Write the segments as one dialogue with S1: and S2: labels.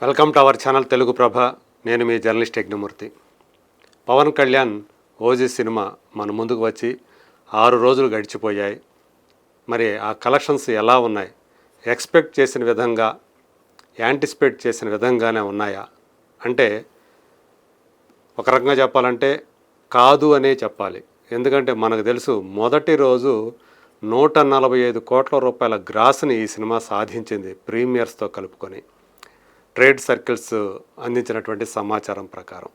S1: Welcome to our channel Telugu Prabha. నేను మీ journalist Yajnamurthy. Pawan Kalyan OG సినిమా మన ముందుకు వచ్చి 6 రోజులు గడిచిపోయాయి. మరి ఆ కలెక్షన్స్ ఎలా ఉన్నాయి? ఎక్స్పెక్ట్ చేసిన విధంగా, యాంటిసిపేట్ చేసిన విధంగానే ఉన్నాయా అంటే ఒక రకంగా చెప్పాలంటే కాదు అనే చెప్పాలి. ఎందుకంటే మనకు తెలుసు మొదటి రోజు 145 కోట్ల రూపాయల గ్రాస్ని ఈ సినిమా సాధించింది ప్రీమియర్స్తో కలుపుకొని, ట్రేడ్ సర్కిల్స్ అందించినటువంటి సమాచారం ప్రకారం.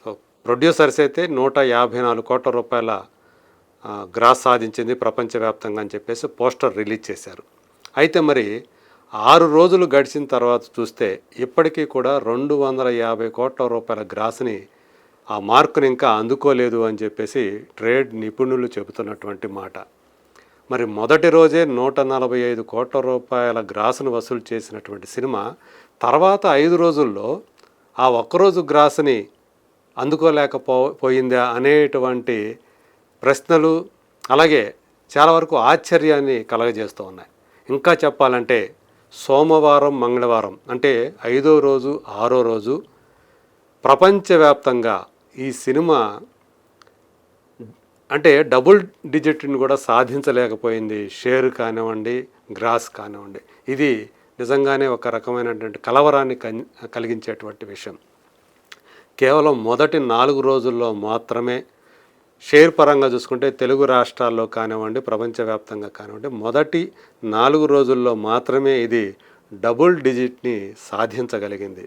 S1: సో ప్రొడ్యూసర్స్ అయితే 154 కోట్ల రూపాయల గ్రాస్ సాధించింది ప్రపంచవ్యాప్తంగా అని చెప్పేసి పోస్టర్ రిలీజ్ చేశారు. అయితే మరి 6 రోజులు గడిచిన తర్వాత చూస్తే ఇప్పటికీ కూడా 250 కోట్ల రూపాయల గ్రాస్ని, ఆ మార్కుని ఇంకా అందుకోలేదు అని చెప్పేసి ట్రేడ్ నిపుణులు చెబుతున్నటువంటి మాట. మరి మొదటి రోజే 145 కోట్ల రూపాయల గ్రాసును వసూలు చేసినటువంటి సినిమా తర్వాత 5 రోజుల్లో ఆ ఒక్కరోజు గ్రాసుని అందుకోలేకపోయిందా అనేటువంటి ప్రశ్నలు, అలాగే చాలా వరకు ఆశ్చర్యాన్ని కలగజేస్తూ ఉన్నాయి. ఇంకా చెప్పాలంటే సోమవారం, మంగళవారం అంటే 5వ రోజు, 6వ రోజు ప్రపంచవ్యాప్తంగా ఈ సినిమా అంటే డబుల్ డిజిట్ని కూడా సాధించలేకపోయింది. షేర్ కానివ్వండి, గ్రాస్ కానివ్వండి. ఇది నిజంగానే ఒక రకమైనటువంటి కలవరాన్ని కలిగించేటువంటి విషయం. కేవలం మొదటి 4 రోజుల్లో మాత్రమే షేర్ పరంగా చూసుకుంటే తెలుగు రాష్ట్రాల్లో కానివ్వండి, ప్రపంచవ్యాప్తంగా కానివ్వండి, మొదటి 4 రోజుల్లో మాత్రమే ఇది డబుల్ డిజిట్ని సాధించగలిగింది.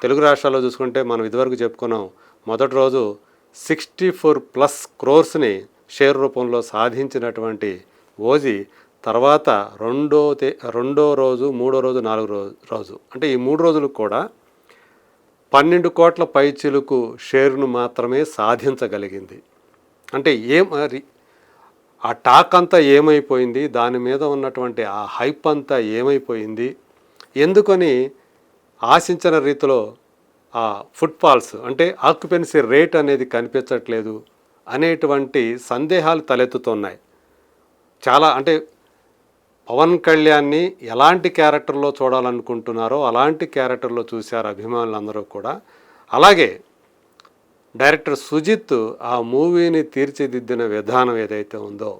S1: తెలుగు రాష్ట్రాల్లో చూసుకుంటే మనం ఇదివరకు చెప్పుకున్నాం, మొదటి రోజు 64+ క్రోర్స్ని షేర్ రూపంలో సాధించినటువంటి ఓజీ తర్వాత రెండో రోజు, 3వ రోజు, 4వ రోజు అంటే ఈ 3 రోజులు కూడా 12 కోట్ల పైచిలుకు షేర్ను మాత్రమే సాధించగలిగింది. అంటే మరి ఆ టాక్ అంతా ఏమైపోయింది, దాని మీద ఉన్నటువంటి ఆ హైప్ అంతా ఏమైపోయింది, ఎందుకని ఆశించిన రీతిలో ఆ ఫుట్ఫాల్స్ అంటే ఆక్యుపెన్సీ రేట్ అనేది కనిపించట్లేదు అనేటువంటి సందేహాలు తలెత్తుతున్నాయి. చాలా అంటే పవన్ కళ్యాణ్ని ఎలాంటి క్యారెక్టర్లో చూడాలనుకుంటున్నారో అలాంటి క్యారెక్టర్లో చూశారు అభిమానులందరూ కూడా. అలాగే డైరెక్టర్ సుజిత్ ఆ మూవీని తీర్చిదిద్దిన విధానం ఏదైతే ఉందో,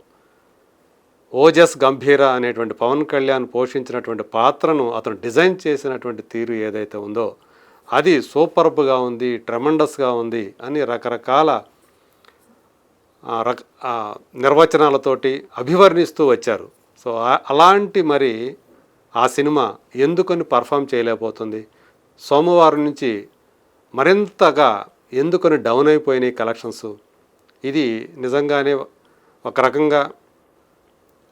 S1: ఓజస్ గంభీర అనేటువంటి పవన్ కళ్యాణ్ పోషించినటువంటి పాత్రను అతను డిజైన్ చేసినటువంటి తీరు ఏదైతే ఉందో అది సూపర్బ్గా ఉంది, ట్రెమండస్గా ఉంది అని రకరకాల నిర్వచనాలతోటి అభివర్ణిస్తూ వచ్చారు. సో అలాంటి మరి ఆ సినిమా ఎందుకని పర్ఫామ్ చేయలేకపోతుంది? సోమవారం నుంచి మరింతగా ఎందుకని డౌన్ అయిపోయినాయి కలెక్షన్స్? ఇది నిజంగానే ఒక రకంగా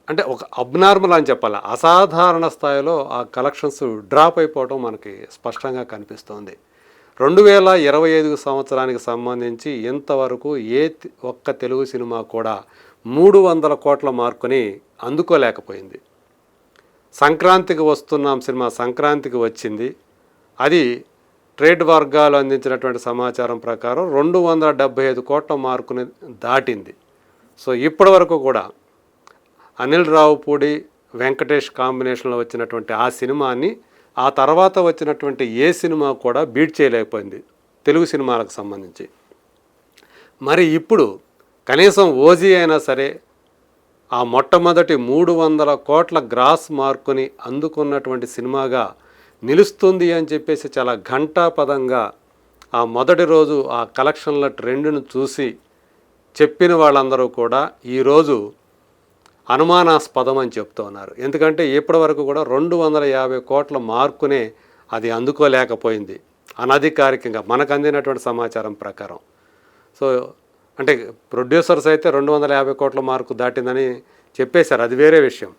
S1: అంటే ఒక అబ్నార్మల్ అని చెప్పాలి, అసాధారణ స్థాయిలో ఆ కలెక్షన్స్ డ్రాప్ అయిపోవడం మనకి స్పష్టంగా కనిపిస్తోంది. 2025 సంవత్సరానికి సంబంధించి ఇంతవరకు ఒక్క తెలుగు సినిమా కూడా 300 కోట్ల మార్కుని అందుకోలేకపోయింది. సంక్రాంతికి వస్తున్నాం సినిమా సంక్రాంతికి వచ్చింది. అది ట్రేడ్ వర్గాలు అందించినటువంటి సమాచారం ప్రకారం 275 కోట్ల మార్కుని దాటింది. సో ఇప్పటి వరకు కూడా అనిల్ రావుపూడి, వెంకటేష్ కాంబినేషన్లో వచ్చినటువంటి ఆ సినిమాని ఆ తర్వాత వచ్చినటువంటి ఏ సినిమా కూడా బీట్ చేయలేకపోయింది తెలుగు సినిమాలకు సంబంధించి. మరి ఇప్పుడు కనీసం ఓజీ అయినా సరే ఆ మొట్టమొదటి 300 కోట్ల గ్రాస్ మార్కుని అందుకున్నటువంటి సినిమాగా నిలుస్తుంది అని చెప్పేసి చాలా ఘంటాపదంగా ఆ మొదటి రోజు ఆ కలెక్షన్ల ట్రెండ్ను చూసి చెప్పిన వాళ్ళందరూ కూడా ఈరోజు అనుమానాస్పదం అని చెప్తూ ఉన్నారు. ఎందుకంటే ఇప్పటి వరకు కూడా 250 కోట్ల మార్కునే అది అందుకోలేకపోయింది అనధికారికంగా మనకు అందినటువంటి సమాచారం ప్రకారం. సో అంటే ప్రొడ్యూసర్స్ అయితే 250 కోట్ల మార్కు దాటిందని చెప్పేశారు, అది వేరే విషయం.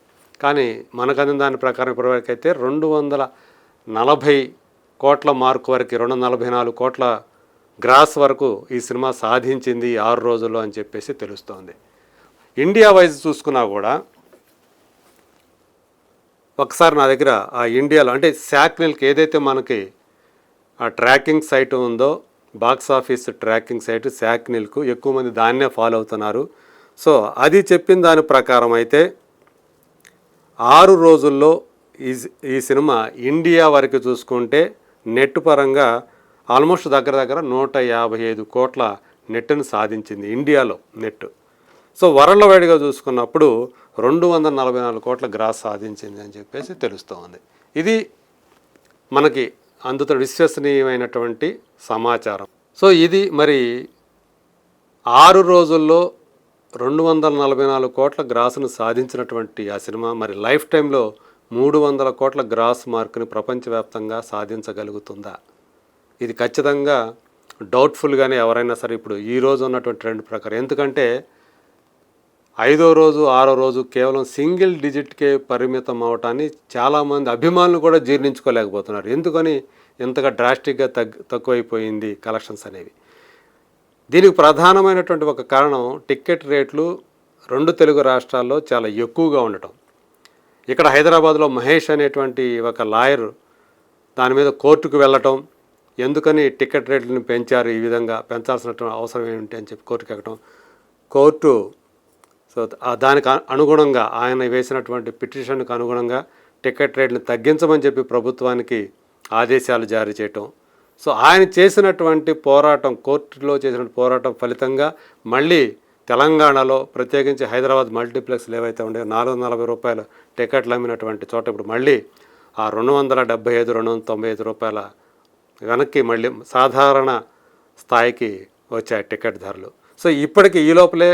S1: కానీ మనకు అందిన దాని ప్రకారం ఇప్పటివరకు అయితే 240 కోట్ల మార్కు వరకు, 244 కోట్ల గ్రాస్ వరకు ఈ సినిమా సాధించింది 6 రోజుల్లో అని చెప్పేసి తెలుస్తోంది. ఇండియా వైజ్ చూసుకున్నా కూడా ఒకసారి నా దగ్గర ఆ ఇండియాలో అంటే శాక్నిల్కి ఏదైతే మనకి ఆ ట్రాకింగ్ సైట్ ఉందో, బాక్స్ ఆఫీస్ ట్రాకింగ్ సైట్ శాక్నిల్కు ఎక్కువ మంది దాన్నే ఫాలో అవుతున్నారు. సో అది చెప్పిన దాని ప్రకారం అయితే 6 రోజుల్లో ఈ సినిమా ఇండియా వరకు చూసుకుంటే నెట్ పరంగా ఆల్మోస్ట్ దగ్గర దగ్గర 155 కోట్ల నెట్ను సాధించింది ఇండియాలో నెట్. సో వరల్డ్ వైడ్గా చూసుకున్నప్పుడు 244 కోట్ల గ్రాస్ సాధించింది అని చెప్పేసి తెలుస్తోంది. ఇది మనకి అందుతో విశ్వసనీయమైనటువంటి సమాచారం. సో ఇది మరి 6 రోజుల్లో 244 కోట్ల గ్రాసును సాధించినటువంటి ఆ సినిమా మరి లైఫ్ టైంలో 300 కోట్ల గ్రాస్ మార్కుని ప్రపంచవ్యాప్తంగా సాధించగలుగుతుందా? ఇది ఖచ్చితంగా డౌట్ఫుల్గానే ఎవరైనా సరే ఇప్పుడు ఈరోజు ఉన్నటువంటి ట్రెండ్ ప్రకారం. ఎందుకంటే 5వ రోజు 6వ రోజు కేవలం సింగిల్ డిజిట్కే పరిమితం అవటాన్ని చాలామంది అభిమానులు కూడా జీర్ణించుకోలేకపోతున్నారు. ఎందుకని ఇంతగా డ్రాస్టిక్గా తక్కువైపోయింది కలెక్షన్స్ అనేవి? దీనికి ప్రధానమైనటువంటి ఒక కారణం టికెట్ రేట్లు 2 తెలుగు రాష్ట్రాల్లో చాలా ఎక్కువగా ఉండటం. ఇక్కడ హైదరాబాద్లో మహేష్ అనేటువంటి ఒక లాయర్ దాని మీద కోర్టుకు వెళ్ళటం, ఎందుకని టికెట్ రేట్లను పెంచారు, ఈ విధంగా పెంచాల్సినటువంటి అవసరం ఏంటి అని చెప్పి కోర్టుకు ఎక్కడం, కోర్టు సో దానికి అనుగుణంగా ఆయన వేసినటువంటి పిటిషన్కు అనుగుణంగా టికెట్ రేట్లను తగ్గించమని చెప్పి ప్రభుత్వానికి ఆదేశాలు జారీ చేయటం. సో ఆయన చేసినటువంటి పోరాటం, కోర్టులో చేసినటువంటి పోరాటం ఫలితంగా మళ్ళీ తెలంగాణలో ప్రత్యేకించి హైదరాబాద్ మల్టీప్లెక్స్లు ఏవైతే ఉండే 440 రూపాయల టికెట్లు అమ్మినటువంటి చోట ఇప్పుడు మళ్ళీ ఆ 275 295 రూపాయల వెనక్కి మళ్ళీ సాధారణ స్థాయికి వచ్చాయి టికెట్ ధరలు. సో ఇప్పటికి ఈ లోపలే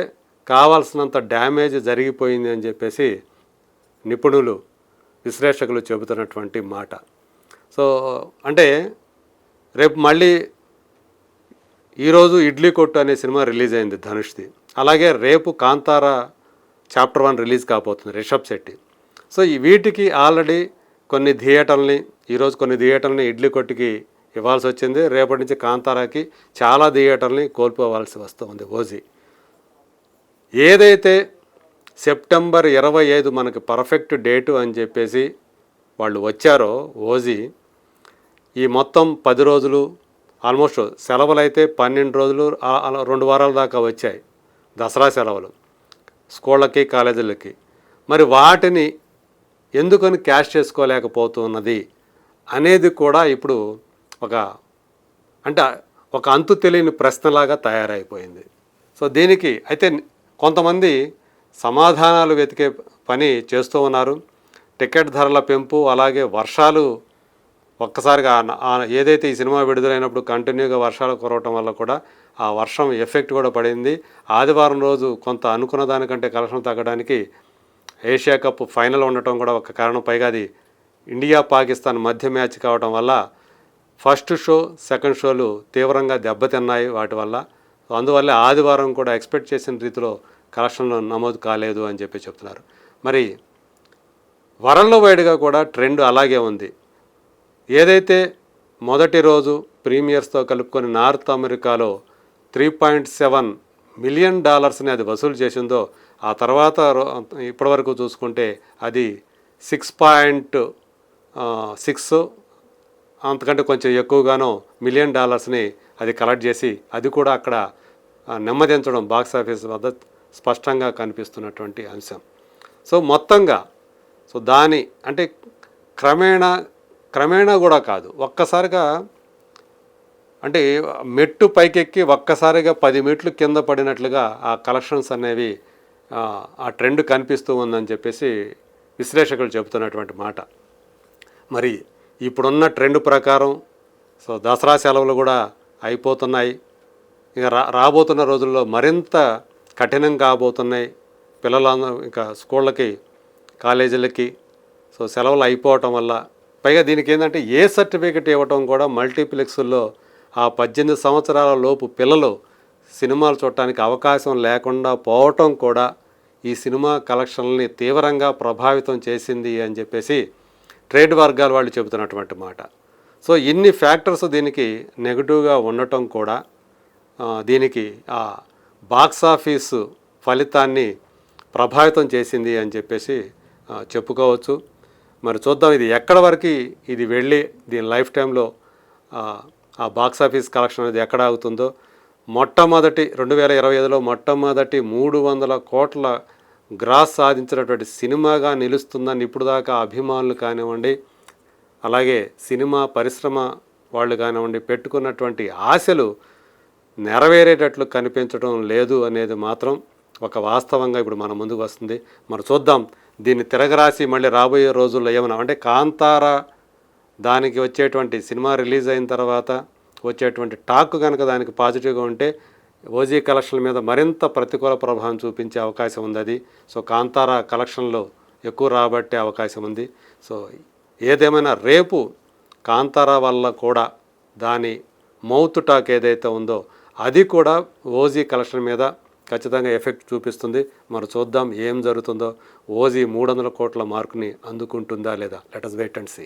S1: కావాల్సినంత డ్యామేజ్ జరిగిపోయింది అని చెప్పేసి నిపుణులు, విశ్లేషకులు చెబుతున్నటువంటి మాట. సో అంటే రేపు మళ్ళీ ఈరోజు ఇడ్లీ కొట్టు అనే సినిమా రిలీజ్ అయింది ధనుష్ది. అలాగే రేపు కాంతారా చాప్టర్ 1 రిలీజ్ కాబోతుంది రిషబ్ శెట్టి. సో వీటికి ఆల్రెడీ కొన్ని థియేటర్లని, ఈరోజు కొన్ని థియేటర్లని ఇడ్లీ కొట్టుకి ఇవ్వాల్సి వచ్చింది. రేపటి నుంచి కాంతారాకి చాలా థియేటర్ని కోల్పోవాల్సి వస్తుంది ఓజీ. ఏదైతే సెప్టెంబర్ 25 మనకి పర్ఫెక్ట్ డేటు అని చెప్పేసి వాళ్ళు వచ్చారో ఓజీ, ఈ మొత్తం 10 రోజులు ఆల్మోస్ట్ సెలవులు అయితే 12 రోజులు 2 వారాల దాకా వచ్చాయి, దసరా సెలవులు స్కూళ్ళకి కాలేజీలకి. మరి వాటిని ఎందుకని క్యాష్ చేసుకోలేకపోతున్నది అనేది కూడా ఇప్పుడు ఒక అంతు తెలియని ప్రశ్నలాగా తయారైపోయింది. సో దీనికి అయితే కొంతమంది సమాధానాలు వెతికే పని చేస్తూ ఉన్నారు. టికెట్ ధరల పెంపు, అలాగే వర్షాలు ఒక్కసారిగా ఏదైతే ఈ సినిమా విడుదలైనప్పుడు కంటిన్యూగా వర్షాలు కురవటం వల్ల కూడా ఆ వర్షం ఎఫెక్ట్ కూడా పడింది. ఆదివారం రోజు కొంత అనుకున్న దానికంటే కలెక్షన్ తగ్గడానికి ఏషియా కప్ ఫైనల్ ఉండటం కూడా ఒక కారణం. పైగా అది ఇండియా పాకిస్తాన్ మధ్య మ్యాచ్ కావటం వల్ల ఫస్ట్ షో సెకండ్ షోలు తీవ్రంగా దెబ్బతిన్నాయి వాటి వల్ల. అందువల్ల ఆదివారం కూడా ఎక్స్పెక్ట్ చేసిన రీతిలో కలెక్షన్లు నమోదు కాలేదు అని చెప్పి చెప్తున్నారు. మరి వరల్డ్ వైడ్గా కూడా ట్రెండ్ అలాగే ఉంది. ఏదైతే మొదటి రోజు ప్రీమియర్స్తో కలుపుకొని నార్త్ అమెరికాలో $3.7 మిలియన్ అది వసూలు చేసిందో, ఆ తర్వాత ఇప్పటివరకు చూసుకుంటే అది 6.6 అంతకంటే కొంచెం ఎక్కువగానో $1 మిలియన్ అది కలెక్ట్ చేసి అది కూడా అక్కడ నెమ్మదించడం బాక్స్ ఆఫీస్ వద్ద స్పష్టంగా కనిపిస్తున్నటువంటి అంశం. సో మొత్తంగా దాని అంటే క్రమేణా కూడా కాదు, ఒక్కసారిగా అంటే మెట్టు పైకెక్కి ఒక్కసారిగా 10 మెట్లు కింద పడినట్లుగా ఆ కలెక్షన్స్ అనేవి ఆ ట్రెండ్ కనిపిస్తూ ఉందని చెప్పేసి విశ్లేషకులు చెబుతున్నటువంటి మాట. మరి ఇప్పుడున్న ట్రెండ్ ప్రకారం దసరా సెలవులు కూడా అయిపోతున్నాయి. ఇక రాబోతున్న రోజుల్లో మరింత కఠినం కాబోతున్నాయి. పిల్లలందరూ ఇంకా స్కూళ్ళకి కాలేజీలకి సెలవులు అయిపోవటం వల్ల, పైగా దీనికి ఏంటంటే ఏ సర్టిఫికెట్ ఇవ్వటం కూడా మల్టీప్లెక్స్ల్లో ఆ 18 సంవత్సరాల లోపు పిల్లలు సినిమాలు చూడటానికి అవకాశం లేకుండా పోవటం కూడా ఈ సినిమా కలెక్షన్లని తీవ్రంగా ప్రభావితం చేసింది అని చెప్పేసి ట్రేడ్ వర్గాల వాళ్ళు చెబుతున్నటువంటి మాట. సో ఇన్ని ఫ్యాక్టర్స్ దీనికి నెగిటివ్గా ఉండటం కూడా దీనికి ఆ బాక్స్ ఆఫీసు ఫలితాన్ని ప్రభావితం చేసింది అని చెప్పేసి చెప్పుకోవచ్చు. మరి చూద్దాం ఇది ఎక్కడ వరకు ఇది వెళ్ళి దీని లైఫ్ టైంలో ఆ బాక్స్ ఆఫీస్ కలెక్షన్ అనేది ఎక్కడ ఆగుతుందో. మొట్టమొదటి 2025లో మొట్టమొదటి 300 కోట్ల గ్రాస్ సాధించినటువంటి సినిమాగా నిలుస్తుందని ఇప్పుడు దాకా అభిమానులు కానివ్వండి, అలాగే సినిమా పరిశ్రమ వాళ్ళు కానివ్వండి పెట్టుకున్నటువంటి ఆశలు నెరవేరేటట్లు కనిపించడం లేదు అనేది మాత్రం ఒక వాస్తవంగా ఇప్పుడు మన ముందుకు వస్తుంది. మరి చూద్దాం దీన్ని తిరగరాసి మళ్ళీ రాబోయే రోజుల్లో ఏమన్నా అంటే కాంతార దానికి వచ్చేటువంటి సినిమా రిలీజ్ అయిన తర్వాత వచ్చేటువంటి టాక్ కనుక దానికి పాజిటివ్గా ఉంటే ఓజీ కలెక్షన్ల మీద మరింత ప్రతికూల ప్రభావం చూపించే అవకాశం ఉంది అది. సో కాంతార కలెక్షన్లో ఎక్కువ రాబట్టే అవకాశం ఉంది. సో ఏదేమైనా రేపు కాంతార వల్ల కూడా దాని మౌత్ టాక్ ఏదైతే ఉందో అది కూడా ఓజీ కలెక్షన్ మీద ఖచ్చితంగా ఎఫెక్ట్ చూపిస్తుంది. మరి చూద్దాం ఏం జరుగుతుందో. ఓజీ 300 కోట్ల మార్కుని అందుకుంటుందా లేదా? Let us wait and see.